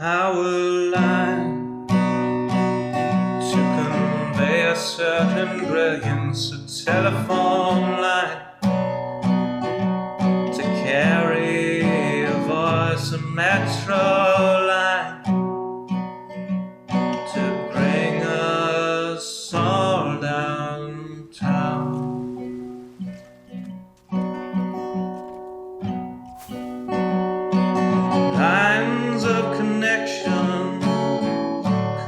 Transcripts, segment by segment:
power line to convey a certain brilliance, a telephone line to carry a voice, a metro line to bring us all downtown. Lines of connection,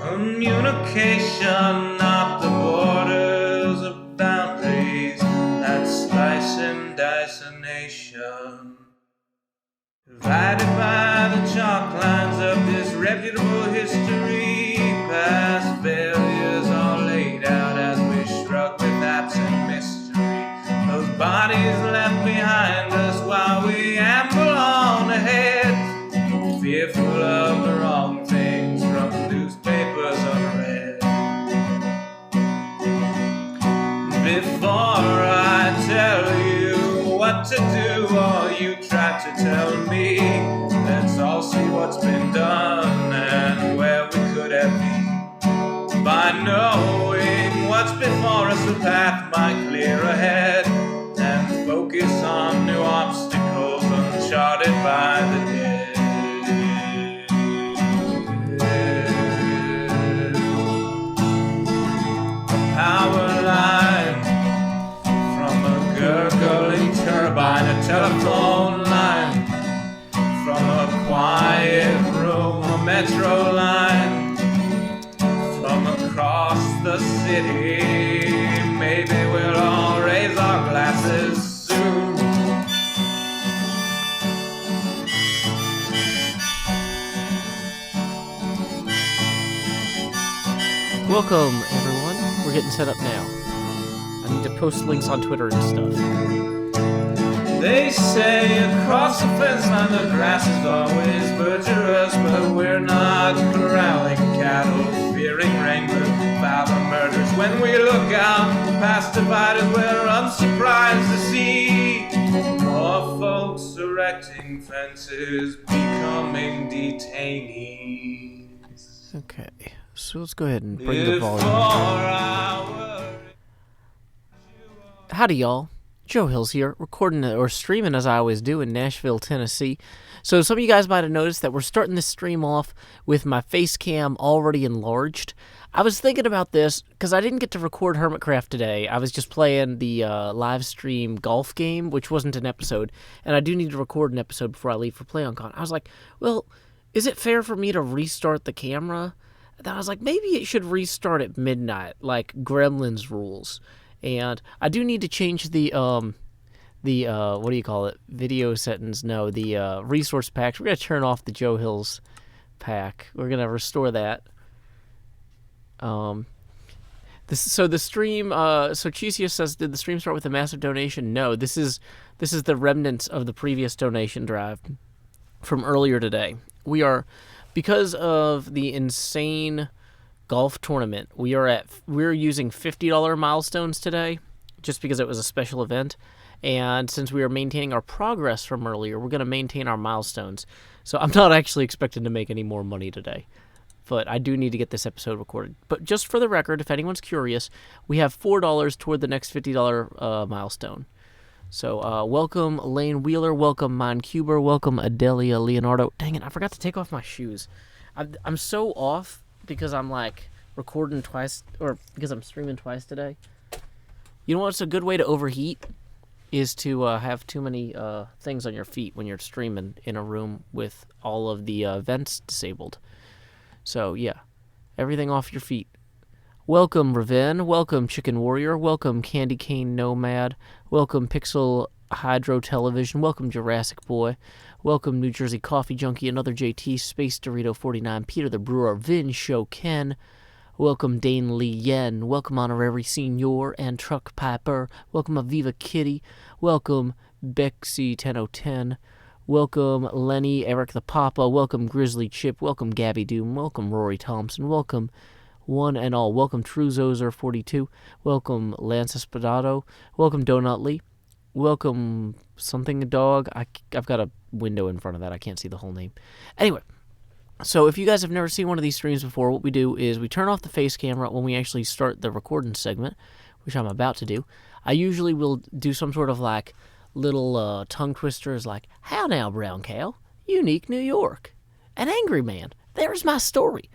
communication, not the borders of boundaries that slice and dice a nation. Divided by the chalk lines of disreputable history, past failures are laid out as we shrug with absent mystery. Those bodies left behind us while we amble on ahead, fearful of the wrong things from newspapers unread. Before I tell you what to do, or you try to tell me, let's all see what's been done and where we could have been. By knowing what's before us, the path might clear ahead, and focus on new obstacles uncharted by the dead. Power line from a gurgling turbine, a telephone line from a quiet room, a metro line from across the city. Maybe we'll all raise our glasses soon. Welcome, everyone. We're getting set up now. I need to post links on Twitter and stuff. They say across the fence line the grass is always verdurous, but we're not corralling cattle, fearing rainbow father murders. When we look out past dividers, we're unsurprised to see more folks erecting fences, becoming detainees. Okay, so let's go ahead and bring the volume. Howdy, y'all. Joe Hills here, recording or streaming as I always do in Nashville, Tennessee. So some of you guys might have noticed that we're starting this stream off with my face cam already enlarged. I was thinking about this because I didn't get to record Hermitcraft today. I was just playing the live stream golf game, which wasn't an episode, and I do need to record an episode before I leave for PlayOnCon. I was like, well, is it fair for me to restart the camera? And I was like, maybe it should restart at midnight, like Gremlins rules. And I do need to change the what do you call it? Video settings? No, the resource packs. We're gonna turn off the Joe Hills pack. We're gonna restore that. So the stream. So Chisius says, did the stream start with a massive donation? No, this is the remnants of the previous donation drive from earlier today. We are, because of the insane golf tournament, we're using $50 milestones today, just because it was a special event, and since we are maintaining our progress from earlier, we're going to maintain our milestones. So I'm not actually expecting to make any more money today, but I do need to get this episode recorded. But just for the record, if anyone's curious, we have $4 toward the next $50 milestone. So welcome Lane Wheeler, welcome Moncuber, welcome Adelia Leonardo. Dang it, I forgot to take off my shoes. I'm so off because I'm like recording twice, or because I'm streaming twice today. You know what's a good way to overheat? Is to have too many things on your feet when you're streaming in a room with all of the vents disabled. So yeah, everything off your feet. Welcome Raven, welcome Chicken Warrior, welcome Candy Cane Nomad, welcome Pixel Hydro Television, welcome Jurassic Boy, welcome New Jersey Coffee Junkie, another JT, Space Dorito 49, Peter the Brewer, Vin Show Ken, welcome Dane Lee Yen, welcome Honorary Senior and Truck Piper, welcome Aviva Kitty, welcome Bexy 1010, welcome Lenny, Eric the Papa, welcome Grizzly Chip, welcome Gabby Doom, welcome Rory Thompson, welcome one and all, welcome Truzozer 42, welcome Lance Espadado, welcome Donut Lee, welcome something dog. I've got a window in front of that. I can't see the whole name. Anyway, So if you guys have never seen one of these streams before, what we do is we turn off the face camera when we actually start the recording segment, which I'm about to do. I usually will do some sort of like little tongue twisters like, "How now, brown cow? Unique New York. An angry man. There's my story.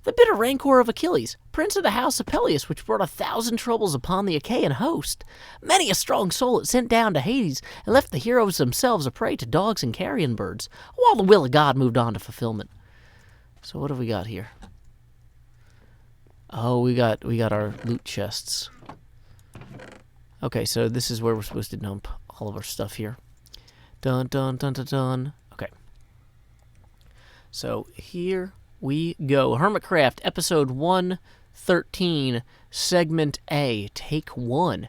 The bitter rancor of Achilles, prince of the house of Peleus, which brought 1,000 troubles upon the Achaean host. Many a strong soul it sent down to Hades, and left the heroes themselves a prey to dogs and carrion birds, while the will of God moved on to fulfillment." So what have we got here? Oh, we got our loot chests. Okay, so this is where we're supposed to dump all of our stuff here. Dun dun dun dun dun. Okay. So here we go. Hermitcraft, episode 113, segment A, take 1.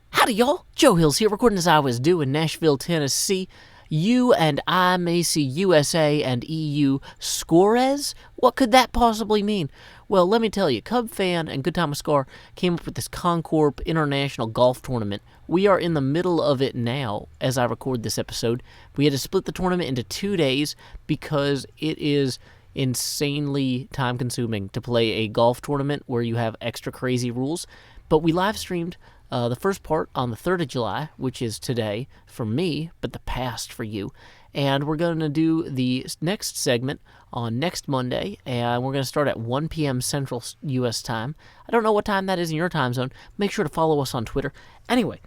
Howdy, y'all. Joe Hills here, recording as I was due in Nashville, Tennessee. You and I may see USA and EU scores? What could that possibly mean? Well, let me tell you, Cub Fan and Good Time with Scar came up with this Concorp International Golf Tournament. We are in the middle of it now as I record this episode. We had to split the tournament into 2 days because it is insanely time-consuming to play a golf tournament where you have extra crazy rules. But we live-streamed the first part on the 3rd of July, which is today for me, but the past for you. And we're going to do the next segment on next Monday, and we're going to start at 1 p.m. Central U.S. time. I don't know what time that is in your time zone. Make sure to follow us on Twitter. Anyway,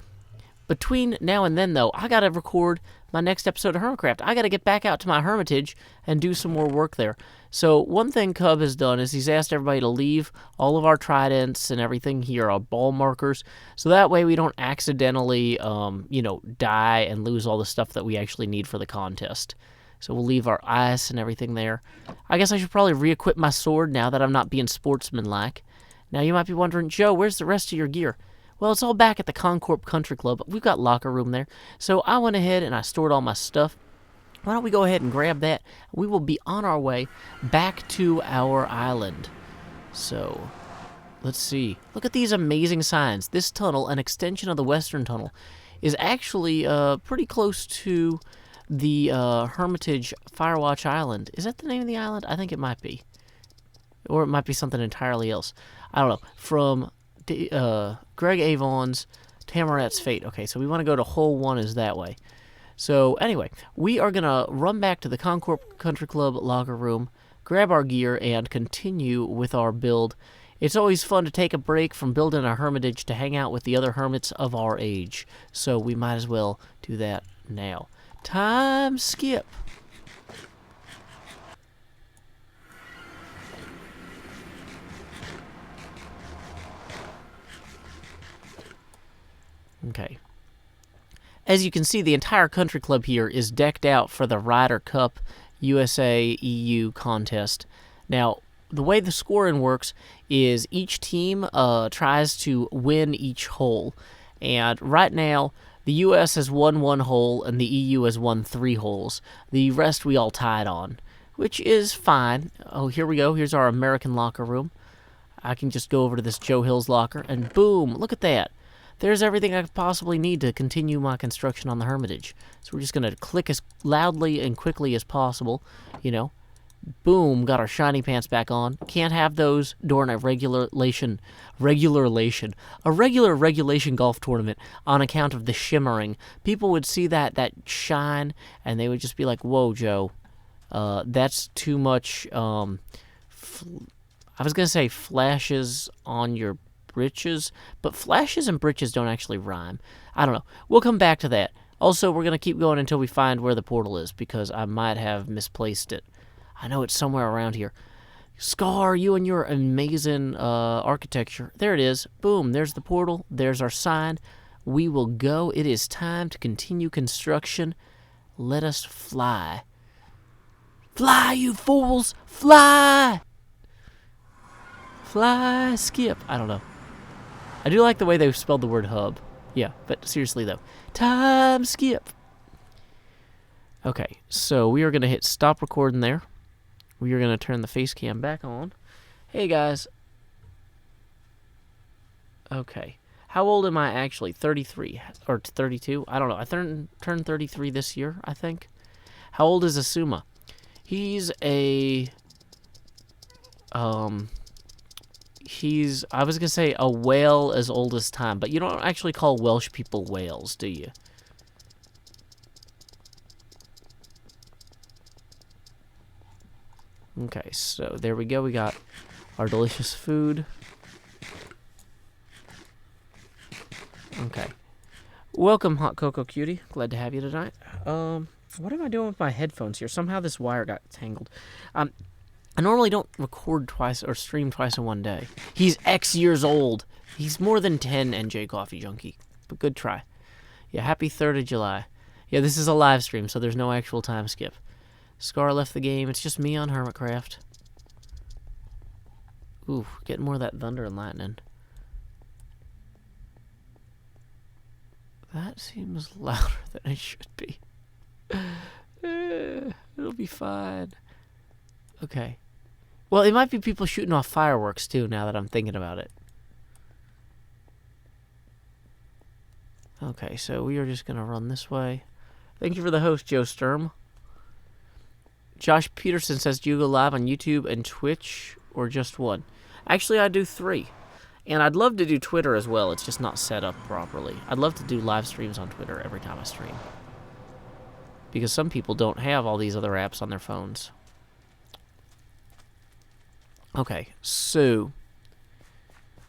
between now and then, though, I got to record my next episode of Hermitcraft. I got to get back out to my hermitage and do some more work there. So one thing Cub has done is he's asked everybody to leave all of our tridents and everything here, our ball markers, so that way we don't accidentally, die and lose all the stuff that we actually need for the contest. So we'll leave our ice and everything there. I guess I should probably re-equip my sword now that I'm not being sportsmanlike. Now you might be wondering, Joe, where's the rest of your gear? Well, it's all back at the Concorp Country Club. We've got locker room there. So I went ahead and I stored all my stuff. Why don't we go ahead and grab that? We will be on our way back to our island. So, let's see. Look at these amazing signs. This tunnel, an extension of the Western Tunnel, is actually pretty close to the Hermitage Firewatch Island. Is that the name of the island? I think it might be. Or it might be something entirely else. I don't know. From Greg Avon's Tamarat's Fate. Okay, so we want to go to hole 1 is that way. So anyway, we are going to run back to the Concorp Country Club locker room, grab our gear, and continue with our build. It's always fun to take a break from building a hermitage to hang out with the other hermits of our age. So we might as well do that now. Time skip. Okay. As you can see, the entire country club here is decked out for the Ryder Cup USA EU contest. Now, the way the scoring works is each team tries to win each hole. And right now, the US has won 1 hole and the EU has won 3 holes. The rest we all tied on, which is fine. Oh, here we go. Here's our American locker room. I can just go over to this Joe Hills locker and boom, look at that. There's everything I could possibly need to continue my construction on the Hermitage. So we're just going to click as loudly and quickly as possible, Boom, got our shiny pants back on. Can't have those during a regular regulation golf tournament on account of the shimmering. People would see that shine, and they would just be like, whoa, Joe, that's too much, I was going to say flashes on your britches, but flashes and britches don't actually rhyme. I don't know. We'll come back to that. Also, we're going to keep going until we find where the portal is, because I might have misplaced it. I know it's somewhere around here. Scar, you and your amazing architecture. There it is. Boom, there's the portal. There's our sign. We will go. It is time to continue construction. Let us fly. Fly, you fools! Fly! Fly, skip. I don't know. I do like the way they've spelled the word hub. Yeah, but seriously though. Time skip. Okay, so we are going to hit stop recording there. We are going to turn the face cam back on. Hey guys. Okay. How old am I actually? 33 or 32? I don't know. I turned 33 this year, I think. How old is Asuma? He's a he's, I was going to say a whale as old as time, but you don't actually call Welsh people whales, do you? Okay, so there we go. We got our delicious food. Okay. Welcome, Hot Cocoa Cutie. Glad to have you tonight. What am I doing with my headphones here? Somehow this wire got tangled. I normally don't record twice or stream twice in one day. He's X years old. He's more than 10, NJ Coffee Junkie. But good try. Yeah, happy 3rd of July. Yeah, this is a live stream, so there's no actual time skip. Scar left the game. It's just me on Hermitcraft. Ooh, getting more of that thunder and lightning. That seems louder than it should be. It'll be fine. Okay. Well, it might be people shooting off fireworks, too, now that I'm thinking about it. Okay, so we are just going to run this way. Thank you for the host, Joe Sturm. Josh Peterson says, do you go live on YouTube and Twitch, or just one? Actually, I do 3. And I'd love to do Twitter as well. It's just not set up properly. I'd love to do live streams on Twitter every time I stream. Because some people don't have all these other apps on their phones. Okay, so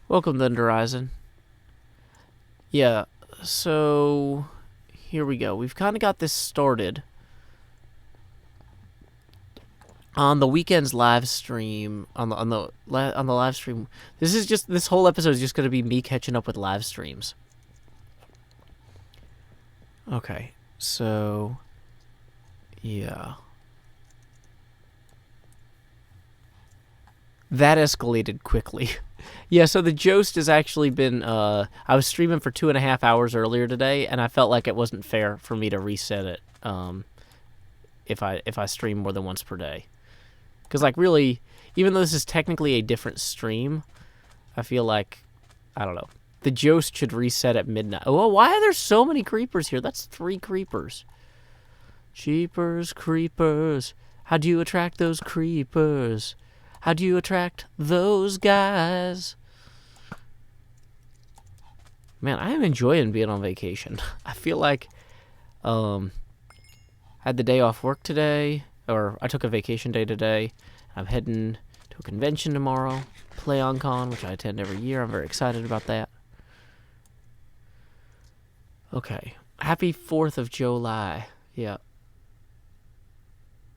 welcome, Thunder Horizon. Yeah, so here we go. We've kind of got this started on the weekend's live stream. On the live stream, this whole episode is just going to be me catching up with live streams. Okay, so yeah. That escalated quickly. Yeah, so the Jost has actually been, I was streaming for 2.5 hours earlier today, and I felt like it wasn't fair for me to reset it, if I stream more than once per day. Because, like, really, even though this is technically a different stream, I feel like, I don't know, the Jost should reset at midnight. Oh, why are there so many creepers here? That's 3 creepers. Jeepers creepers, how do you attract those creepers? How do you attract those guys? Man, I am enjoying being on vacation. I feel like I had the day off work today, or I took a vacation day today. I'm heading to a convention tomorrow, PlayOnCon, which I attend every year. I'm very excited about that. Okay. Happy 4th of July. Yeah.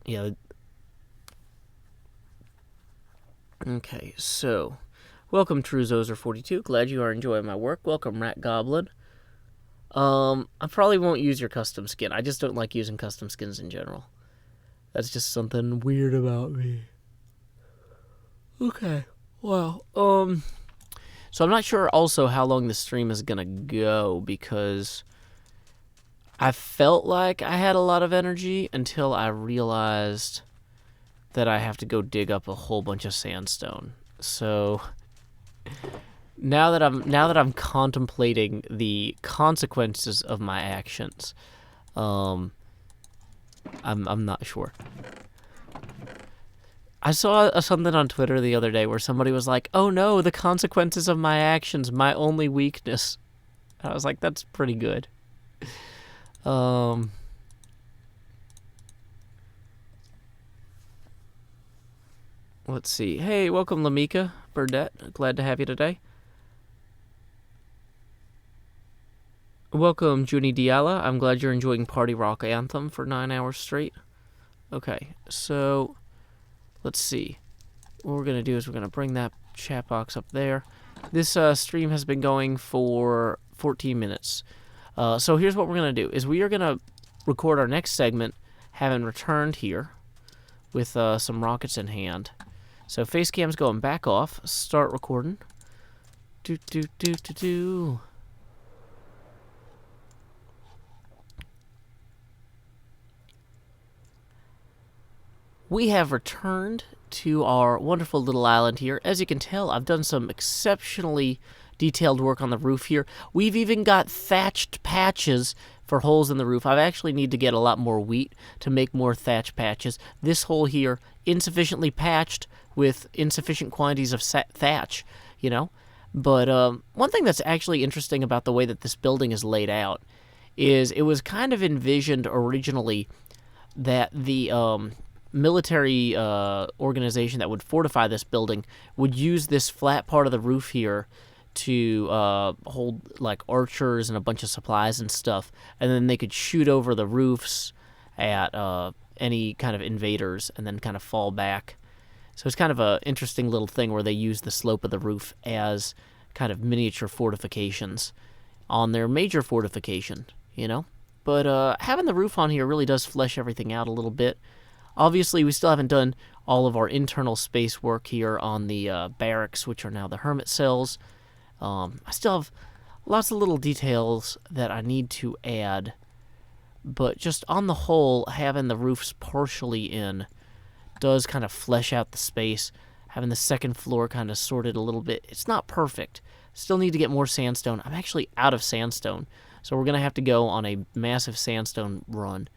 Yeah. Okay, so welcome, TrueZozer42. Glad you are enjoying my work. Welcome, Rat Goblin. I probably won't use your custom skin. I just don't like using custom skins in general. That's just something weird about me. Okay, well, so I'm not sure also how long this stream is gonna go, because I felt like I had a lot of energy until I realized that I have to go dig up a whole bunch of sandstone. So now that I'm contemplating the consequences of my actions, I'm not sure. I saw something on Twitter the other day where somebody was like, "Oh no, the consequences of my actions, my only weakness." I was like, "That's pretty good." Let's see. Hey, welcome, Lamika Burdette. Glad to have you today. Welcome, Junie Diala. I'm glad you're enjoying Party Rock Anthem for 9 hours straight. Okay, so let's see. What we're going to do is we're going to bring that chat box up there. This stream has been going for 14 minutes. So here's what we're going to do, is we are going to record our next segment, having returned here with some rockets in hand. So Facecam's going back off. Start recording. We have returned to our wonderful little island here. As you can tell, I've done some exceptionally detailed work on the roof here. We've even got thatched patches for holes in the roof. I actually need to get a lot more wheat to make more thatch patches. This hole here, insufficiently patched with insufficient quantities of thatch, you know? But one thing that's actually interesting about the way that this building is laid out is it was kind of envisioned originally that the military organization that would fortify this building would use this flat part of the roof here to hold like archers and a bunch of supplies and stuff, and then they could shoot over the roofs at any kind of invaders and then kind of fall back. So it's kind of an interesting little thing where they use the slope of the roof as kind of miniature fortifications on their major fortification, you know? But having the roof on here really does flesh everything out a little bit. Obviously, we still haven't done all of our internal space work here on the barracks, which are now the hermit cells. I still have lots of little details that I need to add, but just on the whole, having the roofs partially in does kind of flesh out the space. Having the second floor kind of sorted a little bit. It's not perfect. Still need to get more sandstone. I'm actually out of sandstone, so we're going to have to go on a massive sandstone run.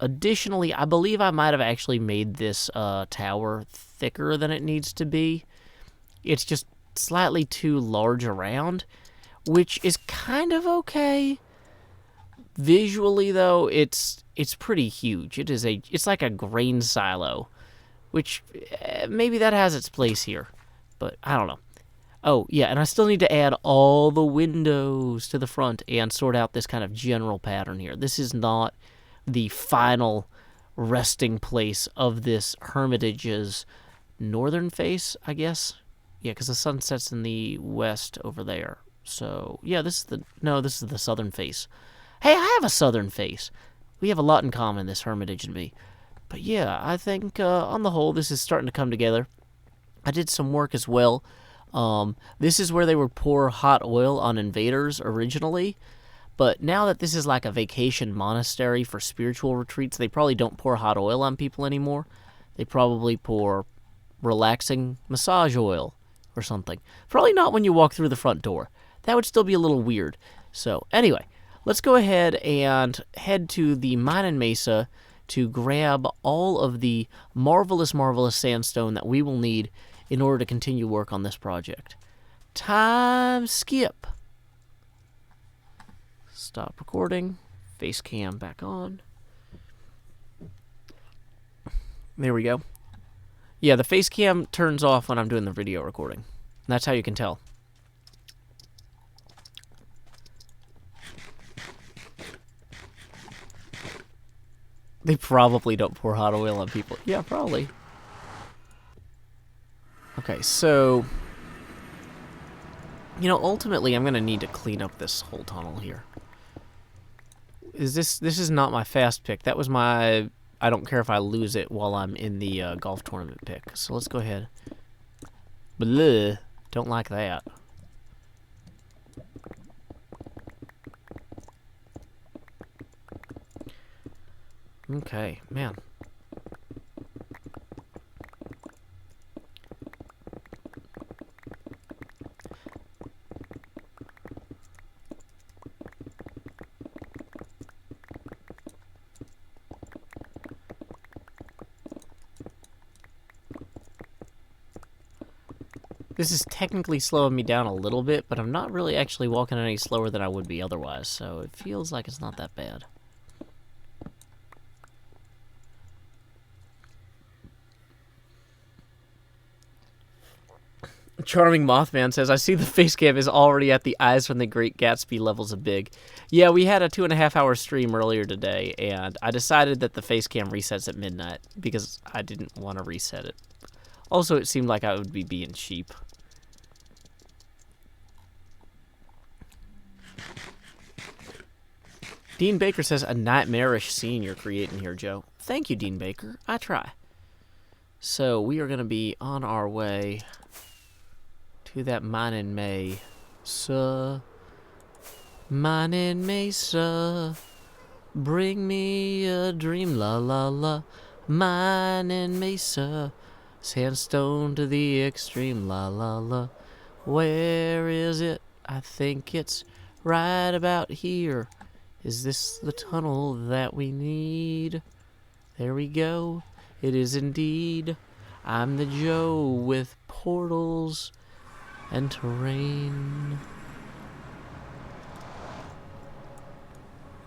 Additionally, I believe I might have actually made this tower thicker than it needs to be. It's just slightly too large around, which is kind of okay. Visually, though, it's pretty huge. It's like a grain silo, which maybe that has its place here, but I don't know. Oh, yeah, and I still need to add all the windows to the front and sort out this kind of general pattern here. This is not the final resting place of this hermitage's northern face, I guess. Yeah, because the sun sets in the west over there. So, yeah, this is the southern face. Hey, I have a southern face. We have a lot in common, this hermitage and me. But yeah, I think on the whole, this is starting to come together. I did some work as well. This is where they would pour hot oil on invaders originally. But now that this is like a vacation monastery for spiritual retreats, they probably don't pour hot oil on people anymore. They probably pour relaxing massage oil or something. Probably not when you walk through the front door. That would still be a little weird. So anyway, let's go ahead and head to the mine and mesa to grab all of the marvelous sandstone that we will need in order to continue work on this project. Time skip. Stop recording. Face cam back on. There we go. Yeah, the face cam turns off when I'm doing the video recording. That's how you can tell. They probably don't pour hot oil on people. Yeah, probably. Okay, so, you know, ultimately I'm going to need to clean up this whole tunnel here. This is not my fast pick. That was my I don't care if I lose it while I'm in the golf tournament pick. So let's go ahead. Bleh. Don't like that. Okay, man. This is technically slowing me down a little bit, but I'm not really actually walking any slower than I would be otherwise, so it feels like it's not that bad. Charming Mothman says, I see the face cam is already at the Eyes from the Great Gatsby levels of big. Yeah, we had a 2.5 hour stream earlier today, and I decided that the face cam resets at midnight because I didn't want to reset it. Also, it seemed like I would be being cheap. Dean Baker says, a nightmarish scene you're creating here, Joe. Thank you, Dean Baker. I try. So, we are going to be on our way to that mining mesa. Mining mesa. Bring me a dream, la la la. Mining mesa. Sandstone to the extreme, la la la. Where is it? I think it's right about here. Is this the tunnel that we need? There we go. It is indeed. I'm the Joe with portals and terrain.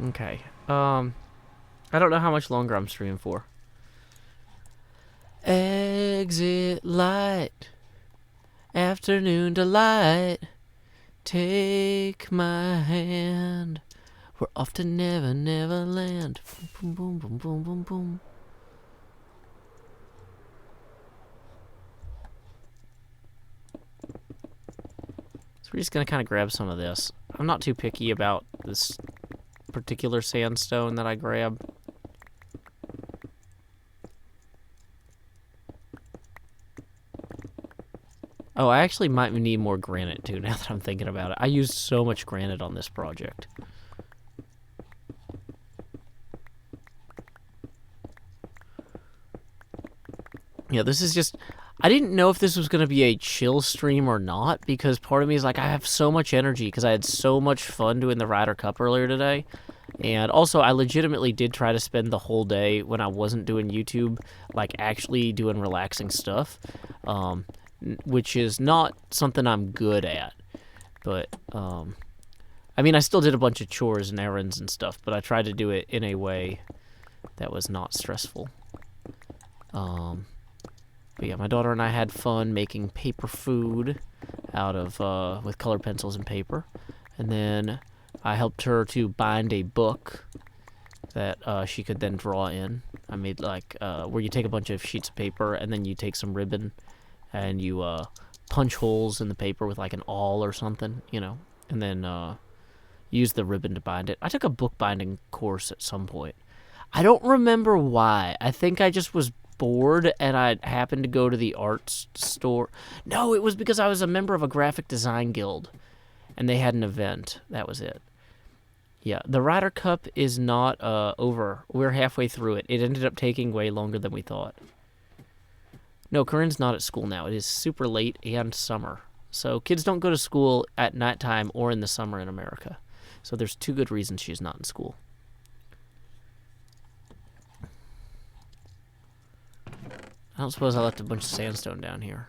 Okay. I don't know how much longer I'm streaming for. Exit light. Afternoon delight. Take my hand. We're off to Never, Never Land. Boom, boom, boom, boom, boom, boom. So we're just going to kind of grab some of this. I'm not too picky about this particular sandstone that I grab. Oh, I actually might need more granite too, now that I'm thinking about it. I used so much granite on this project. Yeah, this is just... I didn't know if this was going to be a chill stream or not, because part of me is like, I have so much energy, because I had so much fun doing the Ryder Cup earlier today. And also, I legitimately did try to spend the whole day when I wasn't doing YouTube, like, actually doing relaxing stuff. Which is not something I'm good at. But, I mean, I still did a bunch of chores and errands and stuff, but I tried to do it in a way that was not stressful. But yeah, my daughter and I had fun making paper food out of, with colored pencils and paper. And then I helped her to bind a book that she could then draw in. I made, like, where you take a bunch of sheets of paper and then you take some ribbon and you punch holes in the paper with, like, an awl or something, you know, and then use the ribbon to bind it. I took a bookbinding course at some point. I don't remember why. I think I just was bored and I happened to go to the art store. No, it was because I was a member of a graphic design guild and they had an event. That was it. Yeah, the Ryder Cup is not over. We're halfway through it. It ended up taking way longer than we thought. No, Corinne's not at school now. It is super late and summer. So kids don't go to school at nighttime or in the summer in America. So there's two good reasons she's not in school. I don't suppose I left a bunch of sandstone down here.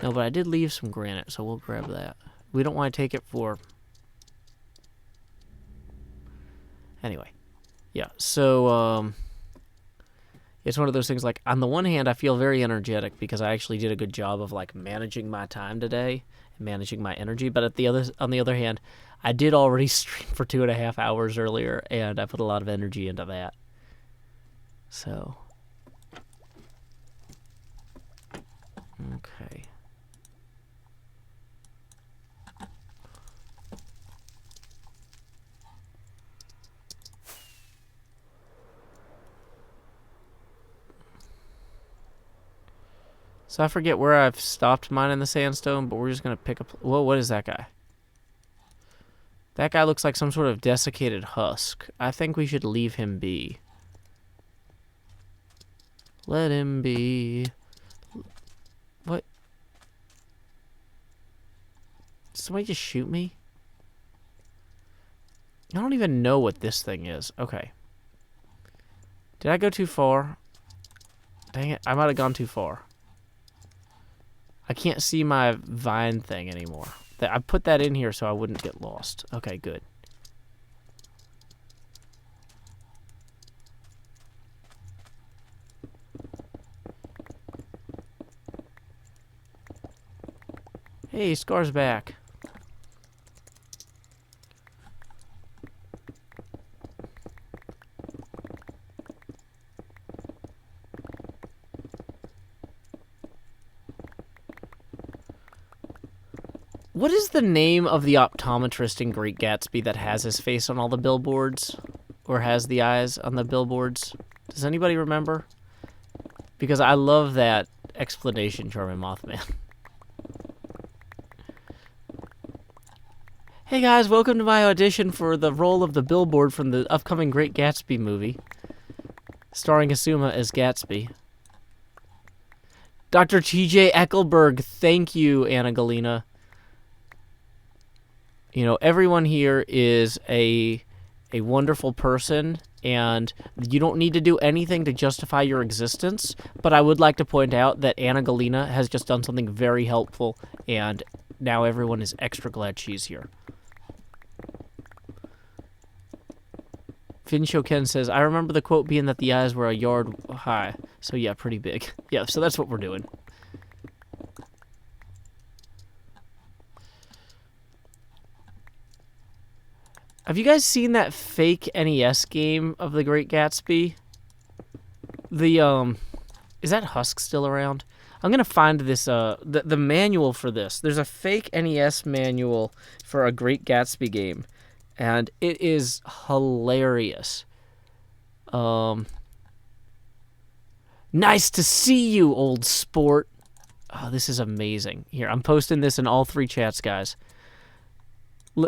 No, but I did leave some granite, so we'll grab that. We don't want to take it for... Anyway. Yeah, so, it's one of those things, like, on the one hand, I feel very energetic because I actually did a good job of, like, managing my time today and managing my energy. But on the other hand, I did already stream for 2.5 hours earlier, and I put a lot of energy into that. So... Okay. So I forget where I've stopped mining the sandstone, but we're just going to pick up... Whoa, what is that guy? That guy looks like some sort of desiccated husk. I think we should leave him be. Let him be. What? Did somebody just shoot me? I don't even know what this thing is. Okay. Did I go too far? Dang it, I might have gone too far. I can't see my vine thing anymore. I put that in here so I wouldn't get lost. Okay, good. Hey, Scar's back. What is the name of the optometrist in Great Gatsby that has his face on all the billboards? Or has the eyes on the billboards? Does anybody remember? Because I love that explanation, Charming Mothman. Hey guys, welcome to my audition for the role of the billboard from the upcoming Great Gatsby movie. Starring Asuma as Gatsby. Dr. T.J. Eckelberg, thank you, Anna Galena. You know, everyone here is a wonderful person, and you don't need to do anything to justify your existence, but I would like to point out that Anna Galena has just done something very helpful, and now everyone is extra glad she's here. Finn Shoken says, I remember the quote being that the eyes were a yard high. So yeah, pretty big. Yeah, so that's what we're doing. Have you guys seen that fake NES game of The Great Gatsby? Is that Husk still around? I'm gonna find this, the manual for this. There's a fake NES manual for a Great Gatsby game, and it is hilarious. Nice to see you, old sport. Oh, this is amazing. Here, I'm posting this in all 3 chats, guys.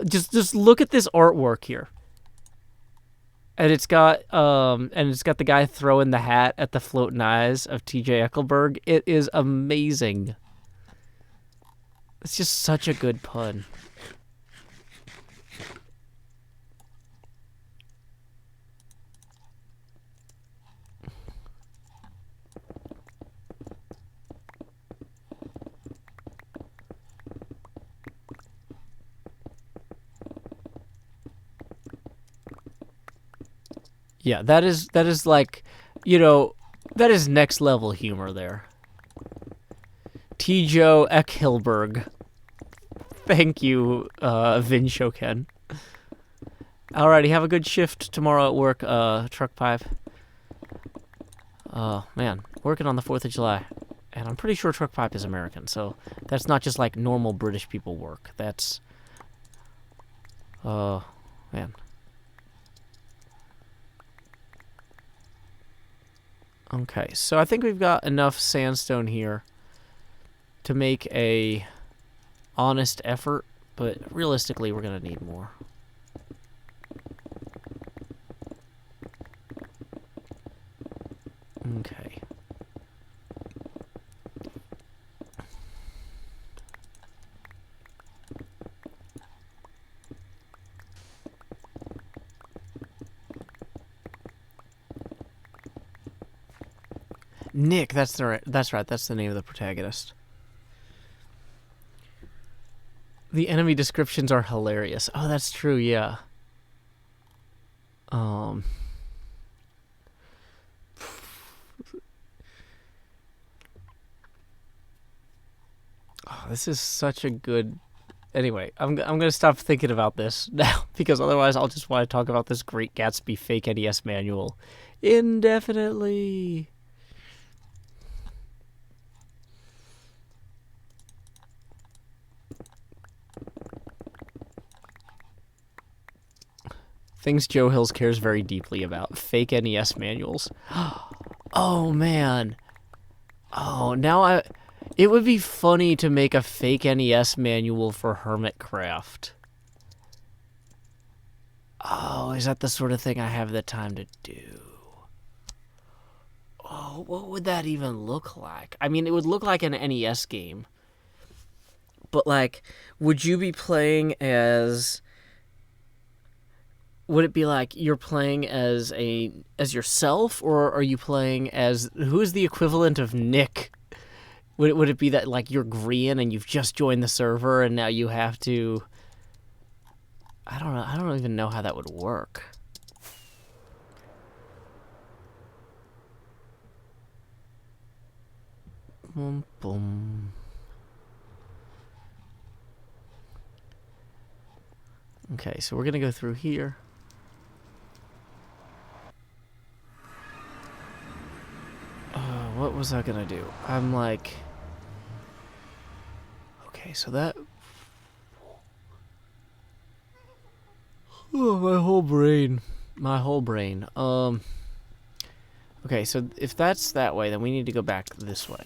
Just look at this artwork here. And it's got the guy throwing the hat at the floating eyes of T.J. Eckleburg. It is amazing. It's just such a good pun. Yeah, that is like, you know, that is next level humor there. T.J. Eckleburg. Thank you, Vin Shoken. Alrighty, have a good shift tomorrow at work, Truck Pipe. Man, working on the 4th of July. And I'm pretty sure Truck Pipe is American, so that's not just like normal British people work. That's, man. Okay, so I think we've got enough sandstone here to make a honest effort, but realistically we're going to need more. Okay. Nick, that's right. That's the name of the protagonist. The enemy descriptions are hilarious. Oh, that's true. Yeah. Oh, this is such a good. Anyway, I'm gonna stop thinking about this now because otherwise I'll just want to talk about this Great Gatsby fake NES manual indefinitely. Things Joe Hills cares very deeply about. Fake NES manuals. Oh, man. Oh, now it would be funny to make a fake NES manual for Hermitcraft. Oh, is that the sort of thing I have the time to do? Oh, what would that even look like? I mean, it would look like an NES game. But, like, would you be playing as... Would it be like you're playing as yourself, or are you playing as... Who is the equivalent of Nick? Would it be that, like, you're Grian and you've just joined the server and now you have to... I don't know. I don't even know how that would work. Boom, boom. Okay, so we're going to go through here. What was I going to do? I'm like... Okay, so that... Oh, my whole brain. Okay, so if that's that way, then we need to go back this way.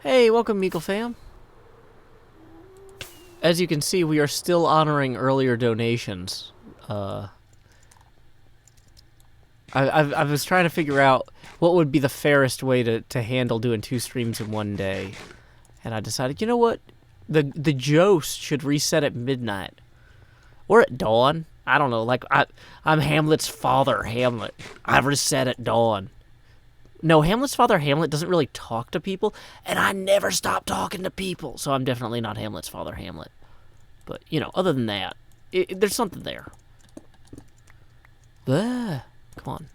Hey, welcome, Meekle fam. As you can see, we are still honoring earlier donations. I was trying to figure out what would be the fairest way to handle doing 2 streams in one day, and I decided, you know what, the Jost should reset at midnight or at dawn. I don't know. Like I'm Hamlet's father, Hamlet. I reset at dawn. No, Hamlet's father, Hamlet, doesn't really talk to people, and I never stop talking to people, so I'm definitely not Hamlet's father, Hamlet. But other than that, there's something there. Come on.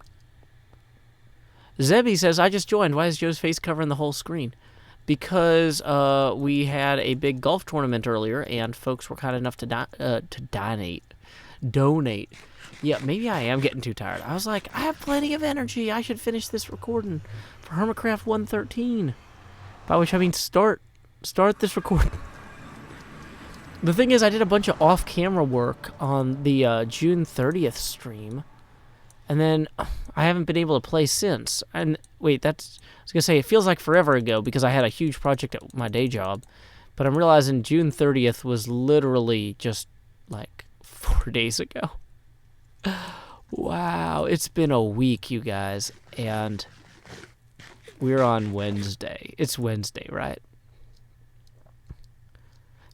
Zebby says, I just joined. Why is Joe's face covering the whole screen? Because we had a big golf tournament earlier, and folks were kind enough to donate. Yeah, maybe I am getting too tired. I was like, I have plenty of energy. I should finish this recording for Hermitcraft 113. By which I mean start this recording. The thing is, I did a bunch of off-camera work on the June 30th stream, and then I haven't been able to play since. And wait, I was gonna say, it feels like forever ago because I had a huge project at my day job, but I'm realizing June 30th was literally just like 4 days ago. Wow, it's been a week, you guys, and we're on Wednesday. It's Wednesday, right?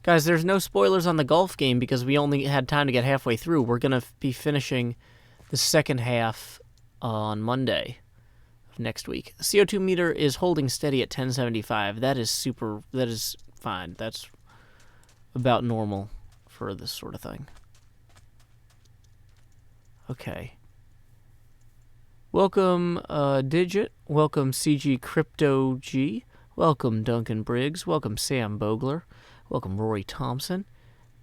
Guys, there's no spoilers on the golf game because we only had time to get halfway through. We're going to be finishing the second half on Monday of next week. The CO2 meter is holding steady at 1075. That is fine. That's about normal for this sort of thing. Okay. Welcome, Digit. Welcome, CG Crypto G. Welcome, Duncan Briggs. Welcome, Sam Bogler. Welcome, Rory Thompson.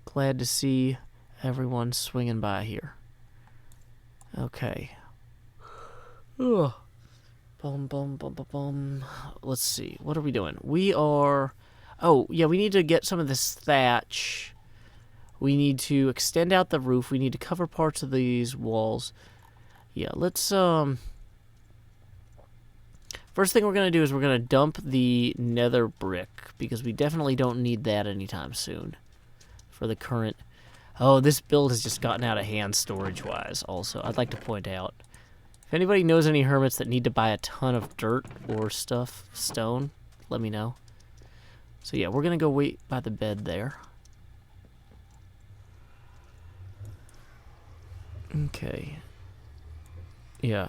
Glad to see everyone swinging by here. Okay. Ugh. Bum. Let's see. What are we doing? We are... Oh, yeah, we need to get some of this thatch. We need to extend out the roof. We need to cover parts of these walls. Yeah, let's, First thing we're going to do is we're going to dump the nether brick, because we definitely don't need that anytime soon for the current... Oh, this build has just gotten out of hand storage-wise, also. I'd like to point out. If anybody knows any hermits that need to buy a ton of dirt or stuff, stone, let me know. So yeah, we're going to go wait by the bed there. Okay. Yeah.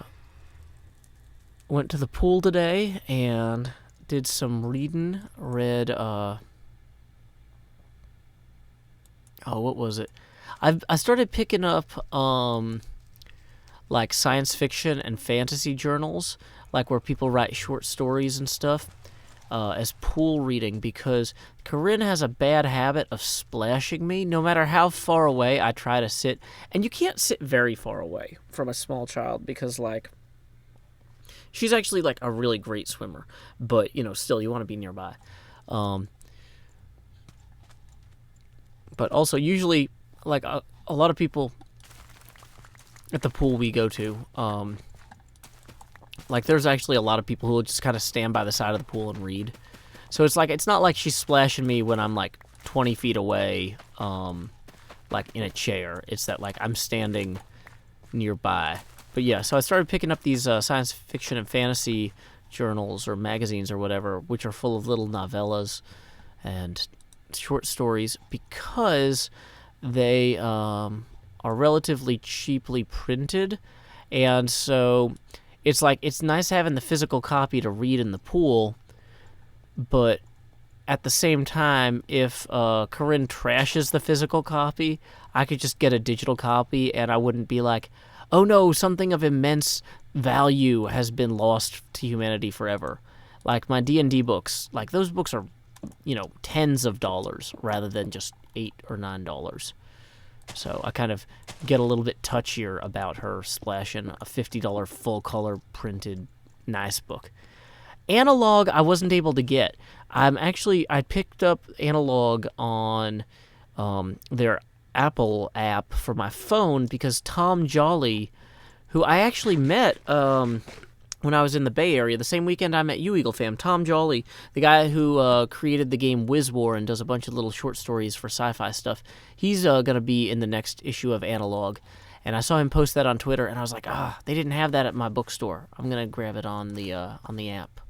Went to the pool today and did some reading. Read, oh, what was it? I started picking up, like, science fiction and fantasy journals, like where people write short stories and stuff, as pool reading, because Corinne has a bad habit of splashing me. No matter how far away I try to sit, and you can't sit very far away from a small child, because, like, she's actually, like, a really great swimmer, but, still, you want to be nearby. But also, usually, like, a lot of people at the pool we go to, like, there's actually a lot of people who will just kind of stand by the side of the pool and read. So it's like, it's not like she's splashing me when I'm, like, 20 feet away, like, in a chair. It's that, like, I'm standing nearby. But yeah, so I started picking up these science fiction and fantasy journals or magazines or whatever, which are full of little novellas and short stories, because they are relatively cheaply printed, and so it's like, it's nice having the physical copy to read in the pool, but at the same time, if Corinne trashes the physical copy, I could just get a digital copy, and I wouldn't be like, oh no, something of immense value has been lost to humanity forever. Like my D&D books, like those books are, tens of dollars rather than just $8 or $9. So I kind of get a little bit touchier about her splashing a $50 full-color printed nice book. Analog, I wasn't able to get. I picked up Analog on their Apple app for my phone, because Tom Jolly, who I actually met when I was in the Bay Area, the same weekend I met you, Eagle Fam, Tom Jolly, the guy who created the game Wiz War and does a bunch of little short stories for sci-fi stuff, he's going to be in the next issue of Analog. And I saw him post that on Twitter, and I was like, they didn't have that at my bookstore. I'm gonna grab it on the app.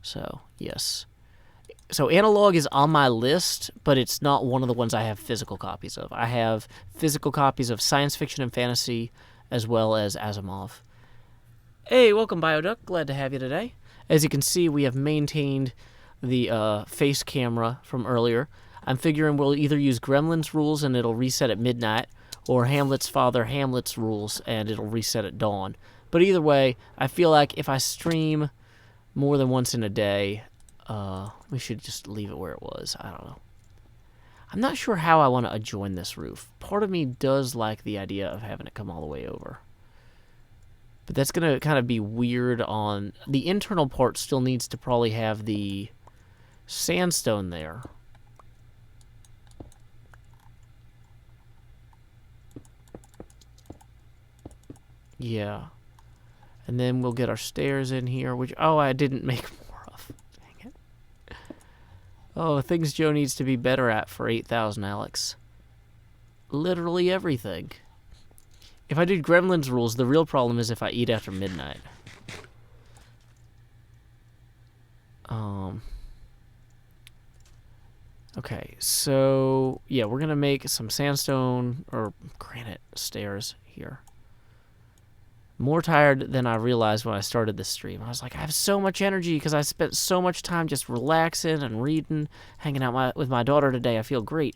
So yes. So Analog is on my list, but it's not one of the ones I have physical copies of. I have physical copies of Science Fiction and Fantasy, as well as Asimov. Hey, welcome, Bioduck. Glad to have you today. As you can see, we have maintained the face camera from earlier. I'm figuring we'll either use Gremlin's rules and it'll reset at midnight, or Hamlet's father Hamlet's rules and it'll reset at dawn. But either way, I feel like if I stream more than once in a day, we should just leave it where it was. I don't know. I'm not sure how I want to adjoin this roof. Part of me does like the idea of having it come all the way over. But that's going to kind of be weird on... The internal part still needs to probably have the sandstone there. Yeah. And then we'll get our stairs in here, which... Oh, I didn't make more of. Dang it. Oh, things Joe needs to be better at for 8,000, Alex. Literally everything. If I did Gremlin's rules, the real problem is if I eat after midnight. Okay, so yeah, we're gonna make some sandstone or granite stairs here. More tired than I realized when I started this stream. I was like, I have so much energy because I spent so much time just relaxing and reading, hanging out with my daughter today. I feel great.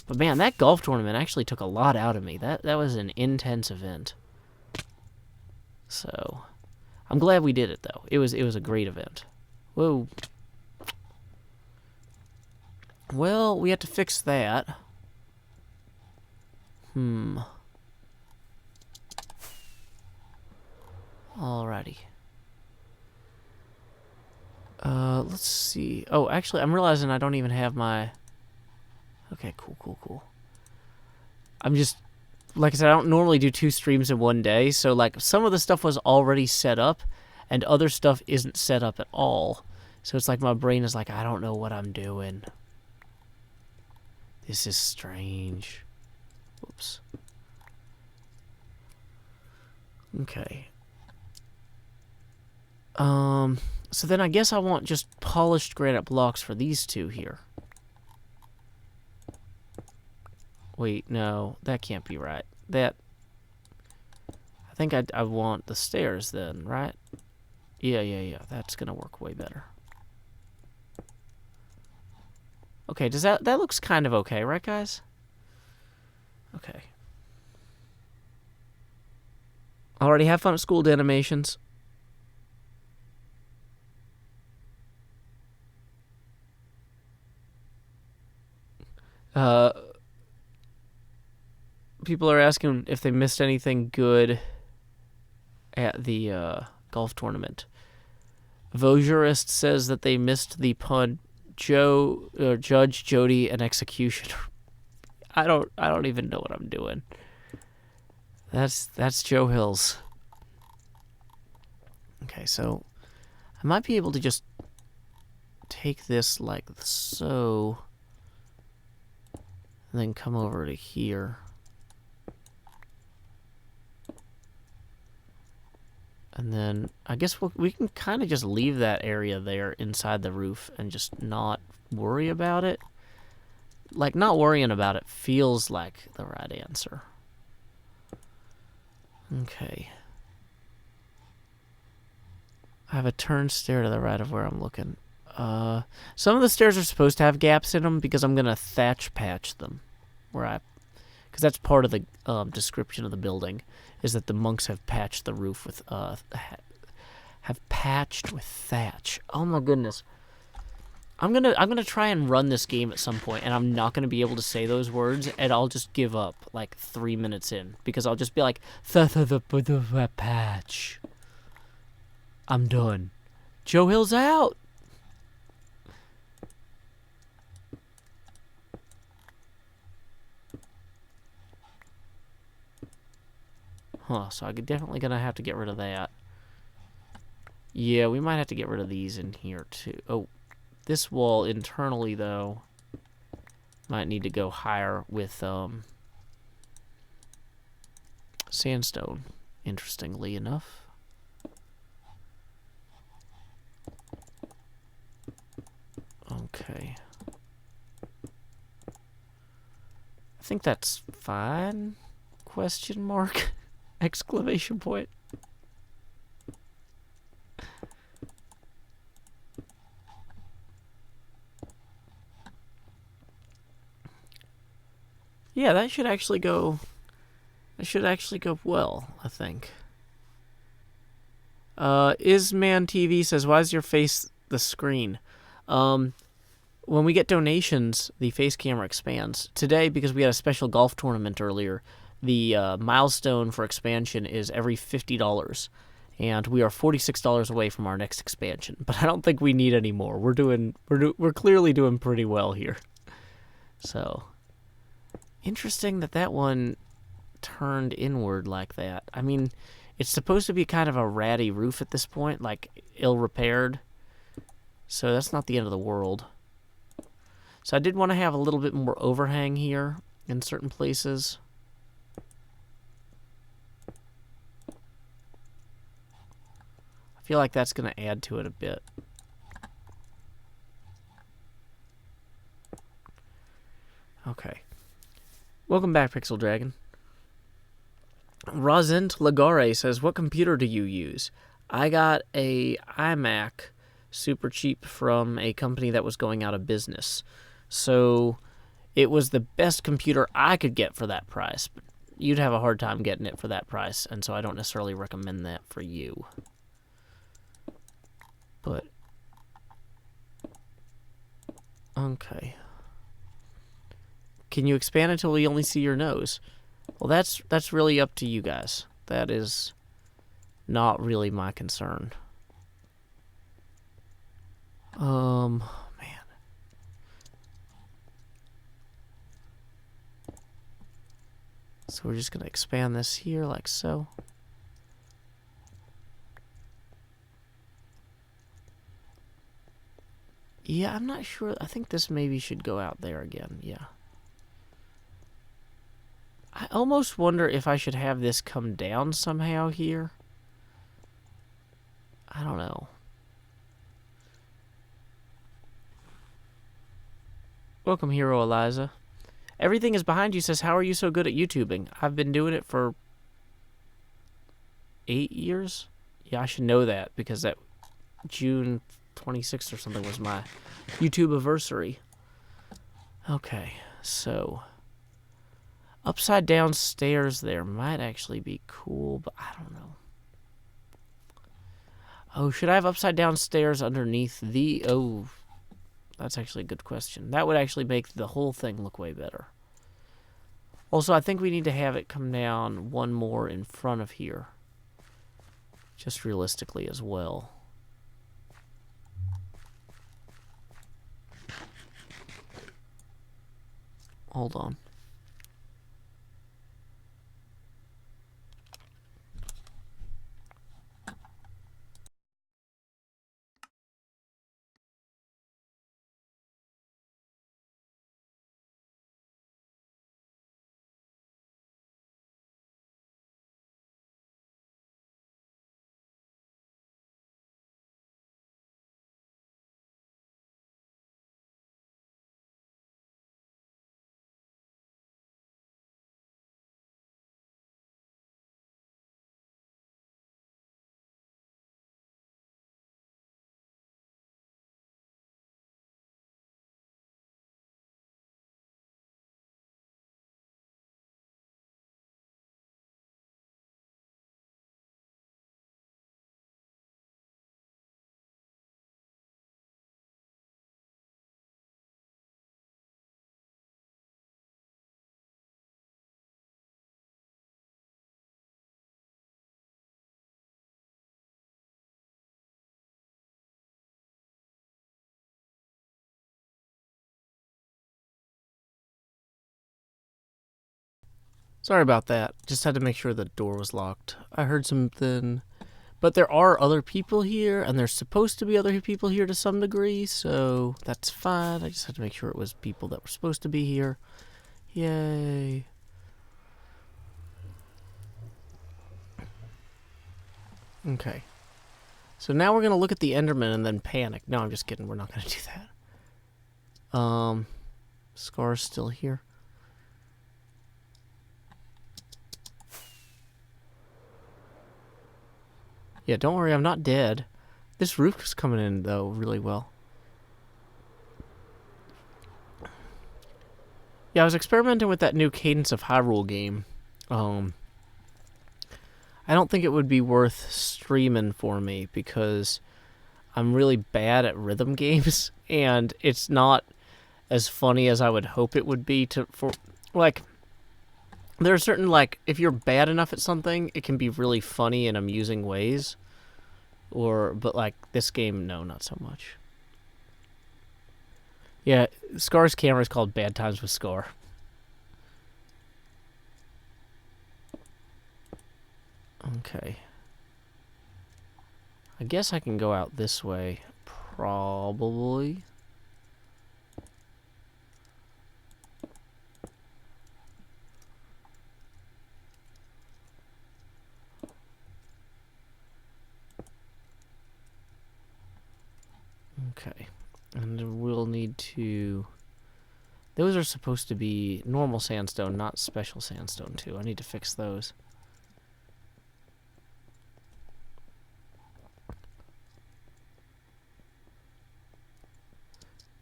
But man, that golf tournament actually took a lot out of me. That was an intense event. So, I'm glad we did it though. It was a great event. Whoa. Well, we had to fix that. Alrighty. Let's see. Oh, actually, I'm realizing I don't even have my... Okay, cool. I'm just... Like I said, I don't normally do 2 streams in one day, so, like, some of the stuff was already set up, and other stuff isn't set up at all. So it's like my brain is like, I don't know what I'm doing. This is strange. Whoops. Okay. So then I guess I want just polished granite blocks for these two here. Wait, no, that can't be right. I think I want the stairs then, right? Yeah. That's gonna work way better. Okay, that looks kind of okay, right, guys? Okay. Already have fun at school, animations. People are asking if they missed anything good at the golf tournament. Vosierist says that they missed the pun Judge, Jody, and Executioner. I don't even know what I'm doing. That's Joe Hills. Okay, so I might be able to just take this like so, and then come over to here. And then I guess we can kind of just leave that area there inside the roof and just not worry about it. Like, not worrying about it feels like the right answer. Okay. I have a turn stair to the right of where I'm looking. Some of the stairs are supposed to have gaps in them because I'm going to thatch patch them. Because that's part of the description of the building, is that the monks have patched the roof with, have patched with thatch. Oh my goodness. I'm gonna try and run this game at some point, and I'm not gonna be able to say those words, and I'll just give up like 3 minutes in, because I'll just be like, the patch. I'm done. Joe Hill's out. Huh, so I'm definitely gonna have to get rid of that. Yeah, we might have to get rid of these in here too. Oh, this wall internally though might need to go higher with sandstone, interestingly enough. Okay. I think that's fine. Question mark. Exclamation point. Yeah, that should actually go well, I think. Isman TV says, why is your face the screen? When we get donations, the face camera expands. Today, because we had a special golf tournament earlier, the milestone for expansion is every $50. And we are $46 away from our next expansion. But I don't think we need any more. We're clearly doing pretty well here. So, interesting that one turned inward like that. I mean, it's supposed to be kind of a ratty roof at this point, like ill-repaired. So that's not the end of the world. So I did want to have a little bit more overhang here in certain places. I feel like that's going to add to it a bit. Okay. Welcome back, Pixel Dragon. Rosent Lagare says, what computer do you use? I got a iMac super cheap from a company that was going out of business. So it was the best computer I could get for that price. But you'd have a hard time getting it for that price, and so I don't necessarily recommend that for you. But okay. Can you expand until we only see your nose? Well, that's really up to you guys. That is not really my concern. Man. So we're just going to expand this here like so. Yeah, I'm not sure. I think this maybe should go out there again. Yeah. I almost wonder if I should have this come down somehow here. I don't know. Welcome, Hero Eliza. Everything is behind you says, how are you so good at YouTubing? I've been doing it for 8 years? Yeah, I should know that because that June 26th or something was my YouTube anniversary. Okay, so upside down stairs there might actually be cool, but I don't know. Oh, should I have upside down stairs underneath the... Oh, that's actually a good question. That would actually make the whole thing look way better. Also, I think we need to have it come down one more in front of here. Just realistically as well. Hold on. Sorry about that. Just had to make sure the door was locked. I heard something. But there are other people here, and there's supposed to be other people here to some degree, so that's fine. I just had to make sure it was people that were supposed to be here. Yay. Okay. So now we're going to look at the Enderman and then panic. No, I'm just kidding. We're not going to do that. Scar's still here. Yeah, don't worry. I'm not dead. This roof is coming in, though, really well. Yeah, I was experimenting with that new Cadence of Hyrule game. I don't think it would be worth streaming for me because I'm really bad at rhythm games, and it's not as funny as I would hope it would be like, there are certain, like, if you're bad enough at something, it can be really funny in amusing ways. But like, this game, no, not so much. Yeah, Scar's camera is called Bad Times with Scar. Okay. I guess I can go out this way, probably. Okay. And we'll need to... Those are supposed to be normal sandstone, not special sandstone, too. I need to fix those.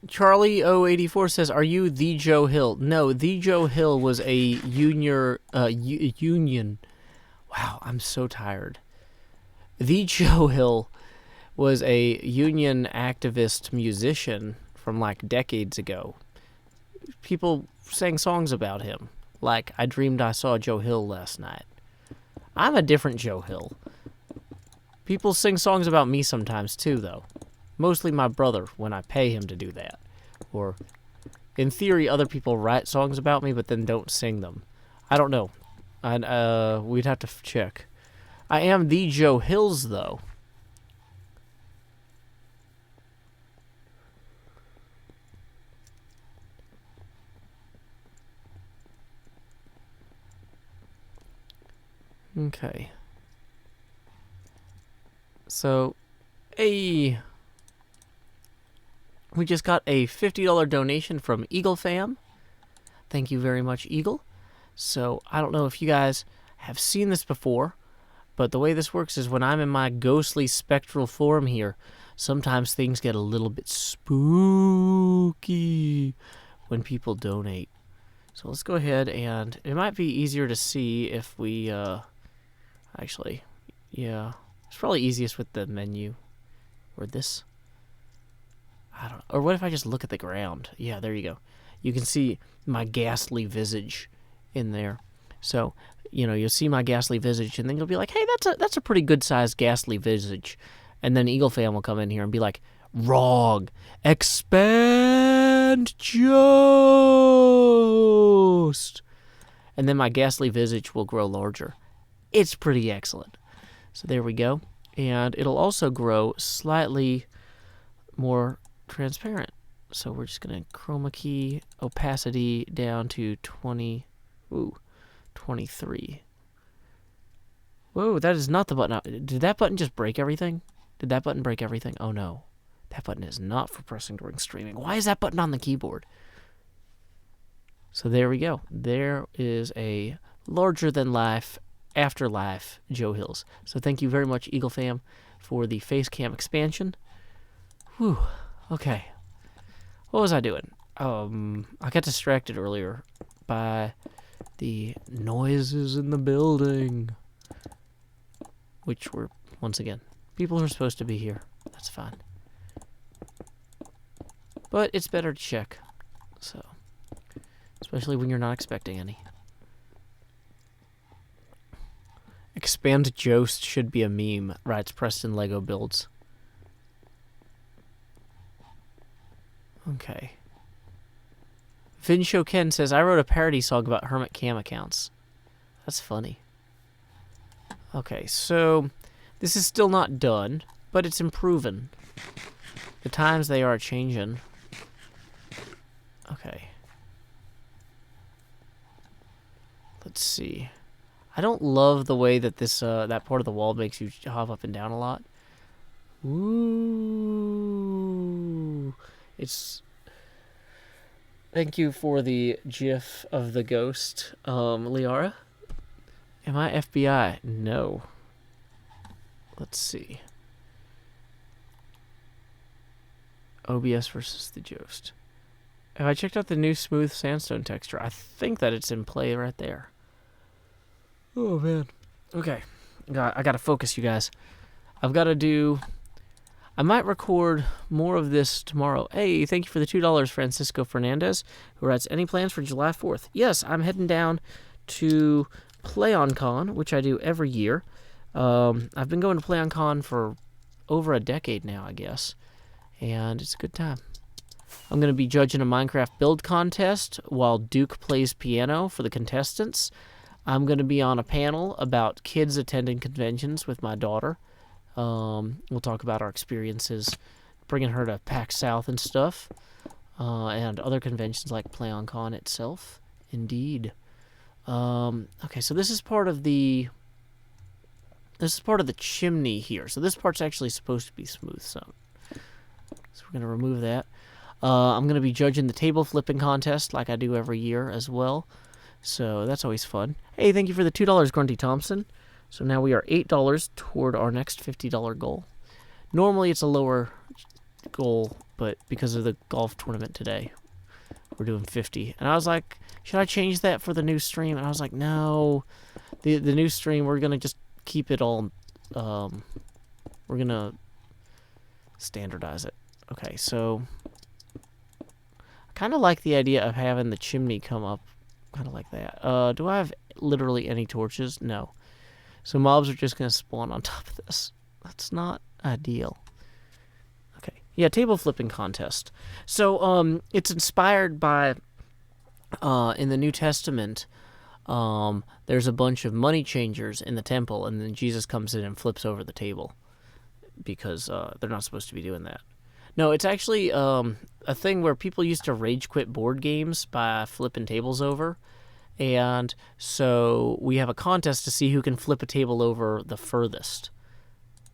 Charlie084 says, "Are you the Joe Hill?" No, the Joe Hill was a union. Wow, I'm so tired. The Joe Hill was a union activist musician from like decades ago. People sang songs about him, like "I dreamed I saw Joe Hill last night." I'm a different Joe Hill. People sing songs about me sometimes too, though. Mostly my brother, when I pay him to do that. Or, in theory, other people write songs about me but then don't sing them. I don't know. We'd have to check. I am the Joe Hills, though. Okay. So, we just got a $50 donation from Eagle Fam. Thank you very much, Eagle. So, I don't know if you guys have seen this before, but the way this works is when I'm in my ghostly spectral form here, sometimes things get a little bit spooky when people donate. So let's go ahead, and it might be easier to see if we, actually, yeah, it's probably easiest with the menu, or this. I don't know. Or what if I just look at the ground? Yeah, there you go. You can see my ghastly visage in there. So, you'll see my ghastly visage, and then you'll be like, hey, that's a pretty good-sized ghastly visage. And then Eagle Fam will come in here and be like, wrong. Expand Jost. And then my ghastly visage will grow larger. It's pretty excellent. So there we go. And it'll also grow slightly more transparent. So we're just going to chroma key opacity down to 23. Whoa, that is not the button. Did that button just break everything? Did that button break everything? Oh no. That button is not for pressing during streaming. Why is that button on the keyboard? So there we go. There is a larger-than-life afterlife Joe Hills. So thank you very much, Eagle Fam, for the face cam expansion. Whew. Okay. What was I doing? I got distracted earlier by the noises in the building, which were, once again, people who are supposed to be here. That's fine. But it's better to check, so, especially when you're not expecting any. Expand Jost should be a meme, writes Preston Lego Builds. Okay. Vinsho Ken says, I wrote a parody song about Hermit Cam accounts. That's funny. Okay, so this is still not done, but it's improving. The times they are changing. Okay. Let's see. I don't love the way that this that part of the wall makes you hop up and down a lot. Ooh. It's... Thank you for the gif of the ghost. Liara? Am I FBI? No. Let's see. OBS versus the Ghost. Have I checked out the new smooth sandstone texture? I think that it's in play right there. Oh, man. Okay. I gotta focus, you guys. I've got to do... I might record more of this tomorrow. Hey, thank you for the $2, Francisco Fernandez, who writes, any plans for July 4th? Yes, I'm heading down to PlayOnCon, which I do every year. I've been going to PlayOnCon for over a decade now, I guess. And it's a good time. I'm going to be judging a Minecraft build contest while Duke plays piano for the contestants. I'm going to be on a panel about kids attending conventions with my daughter. We'll talk about our experiences bringing her to PAX South and stuff, and other conventions like PlayOnCon itself. Indeed. Okay, so this is part of the chimney here. So this part's actually supposed to be smooth, so we're going to remove that. I'm going to be judging the table flipping contest like I do every year as well. So that's always fun. Hey, thank you for the $2, Grunty Thompson. So now we are $8 toward our next $50 goal. Normally it's a lower goal, but because of the golf tournament today, we're doing 50. And I was like, should I change that for the new stream? And I was like, no. The new stream, we're going to just keep it all... we're going to standardize it. Okay, so... I kind of like the idea of having the chimney come up kind of like that. Do I have literally any torches? No. So mobs are just going to spawn on top of this. That's not ideal. Okay. Yeah, table flipping contest. So, it's inspired by, in the New Testament, there's a bunch of money changers in the temple, and then Jesus comes in and flips over the table. Because, they're not supposed to be doing that. No, it's actually, a thing where people used to rage quit board games by flipping tables over. And so we have a contest to see who can flip a table over the furthest.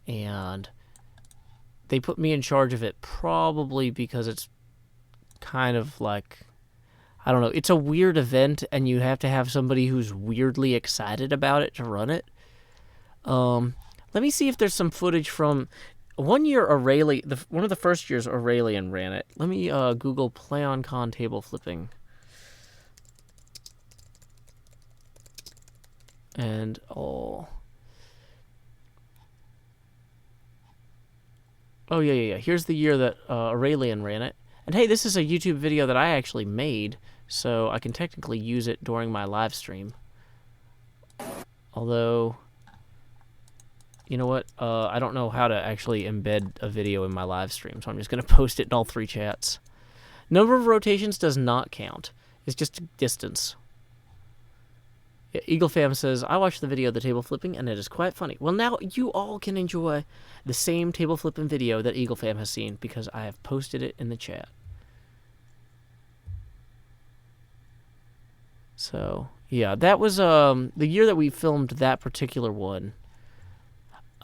And they put me in charge of it probably because it's kind of like, I don't know, it's a weird event and you have to have somebody who's weirdly excited about it to run it. Let me see if there's some footage from... One year, one of the first years, Aurelian ran it. Let me Google PlayOnCon table flipping. And, oh, yeah. Here's the year that Aurelian ran it. And hey, this is a YouTube video that I actually made, so I can technically use it during my live stream. Although, you know what? I don't know how to actually embed a video in my live stream, so I'm just going to post it in all 3 chats. Number of rotations does not count. It's just distance. Eagle Fam says, I watched the video of the table flipping, and it is quite funny. Well, now you all can enjoy the same table flipping video that Eagle Fam has seen, because I have posted it in the chat. So, yeah, that was the year that we filmed that particular one.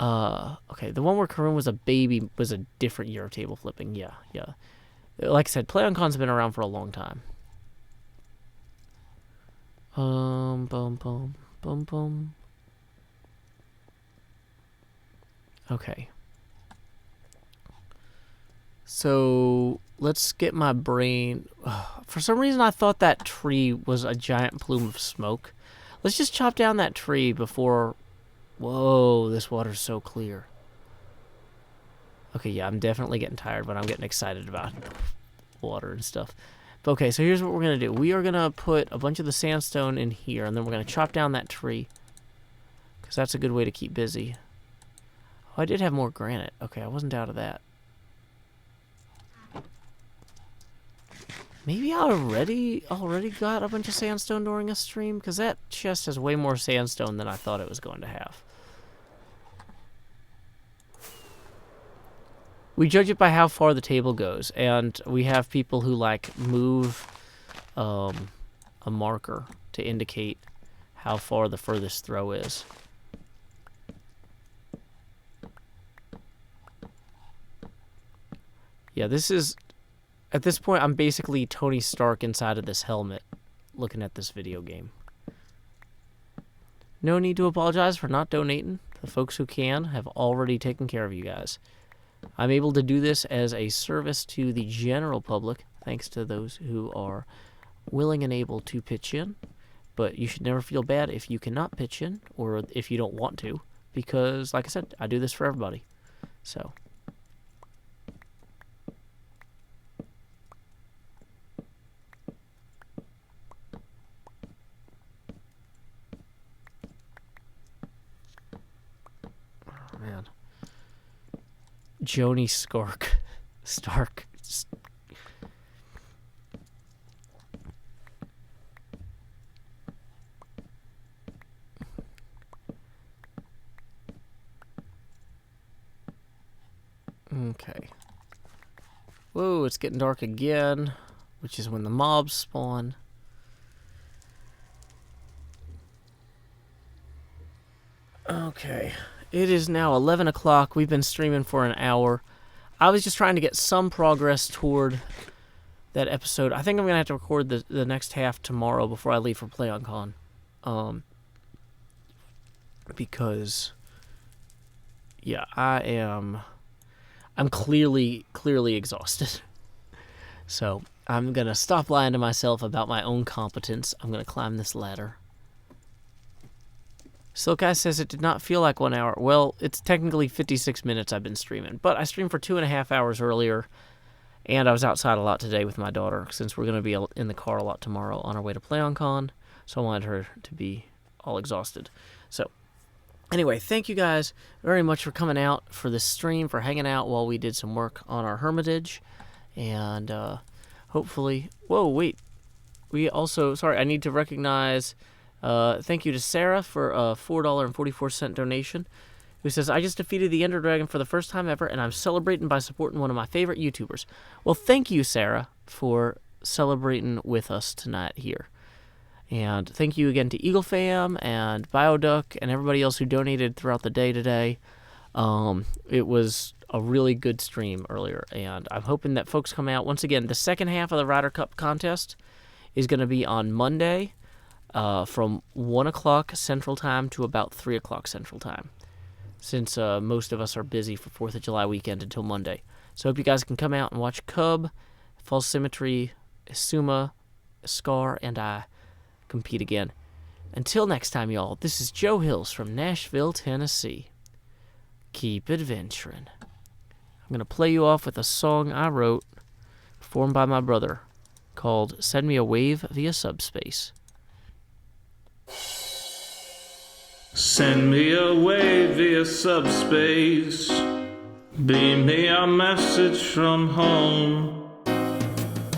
Okay, the one where Karun was a baby was a different year of table flipping. Yeah. Like I said, PlayOnCon's been around for a long time. Boom. Okay. So, let's get my brain... For some reason, I thought that tree was a giant plume of smoke. Let's just chop down that tree before... Whoa, this water's so clear. Okay, yeah, I'm definitely getting tired, but I'm getting excited about water and stuff. Okay, so here's what we're going to do. We are going to put a bunch of the sandstone in here, and then we're going to chop down that tree. Because that's a good way to keep busy. Oh, I did have more granite. Okay, I wasn't out of that. Maybe I already got a bunch of sandstone during a stream? Because that chest has way more sandstone than I thought it was going to have. We judge it by how far the table goes, and we have people who, like, move a marker to indicate how far the furthest throw is. Yeah, this is... At this point, I'm basically Tony Stark inside of this helmet looking at this video game. No need to apologize for not donating. The folks who can have already taken care of you guys. I'm able to do this as a service to the general public, thanks to those who are willing and able to pitch in. But you should never feel bad if you cannot pitch in, or if you don't want to, because, like I said, I do this for everybody. So... man. Joni Stark. Okay. Whoa, it's getting dark again, which is when the mobs spawn. Okay. It is now 11 o'clock. We've been streaming for an hour. I was just trying to get some progress toward that episode. I think I'm going to have to record the next half tomorrow before I leave for PlayOnCon. Because, yeah, I'm clearly exhausted. So, I'm going to stop lying to myself about my own competence. I'm going to climb this ladder. Silk Guy says it did not feel like 1 hour. Well, it's technically 56 minutes I've been streaming. But I streamed for 2.5 hours earlier. And I was outside a lot today with my daughter, since we're going to be in the car a lot tomorrow on our way to PlayOnCon. So I wanted her to be all exhausted. So, anyway, thank you guys very much for coming out for this stream, for hanging out while we did some work on our Hermitage. And hopefully... Whoa, wait. We also... Sorry, I need to recognize... thank you to Sarah for a $4.44 donation, who says, I just defeated the Ender Dragon for the first time ever, and I'm celebrating by supporting one of my favorite YouTubers. Well, thank you, Sarah, for celebrating with us tonight here. And thank you again to EagleFam and Bioduck and everybody else who donated throughout the day today. It was a really good stream earlier, and I'm hoping that folks come out. Once again, the second half of the Ryder Cup contest is going to be on Monday, from 1 o'clock Central Time to about 3 o'clock Central Time, since most of us are busy for 4th of July weekend until Monday. So I hope you guys can come out and watch Cub, False Symmetry, Isuma, Scar, and I compete again. Until next time, y'all, this is Joe Hills from Nashville, Tennessee. Keep adventuring. I'm going to play you off with a song I wrote, performed by my brother, called Send Me a Wave Via Subspace. Send me away via subspace. Beam me a message from home.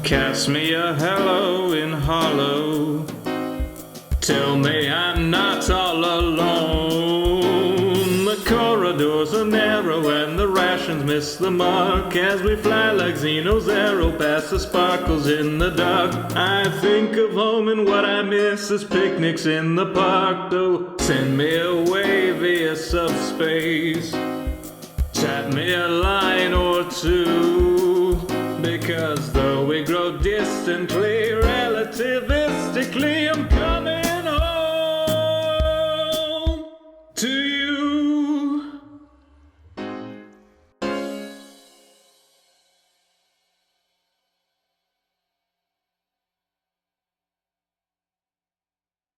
Cast me a hello in hollow. Tell me I'm not all alone. The corridors are narrow and the rations miss the mark as we fly like Xeno's arrow past the sparkles in the dark. I think of home and what I miss is picnics in the park. So send me away via subspace. Chat me a line or two, because though we grow distantly, relativistically, I'm coming home to you.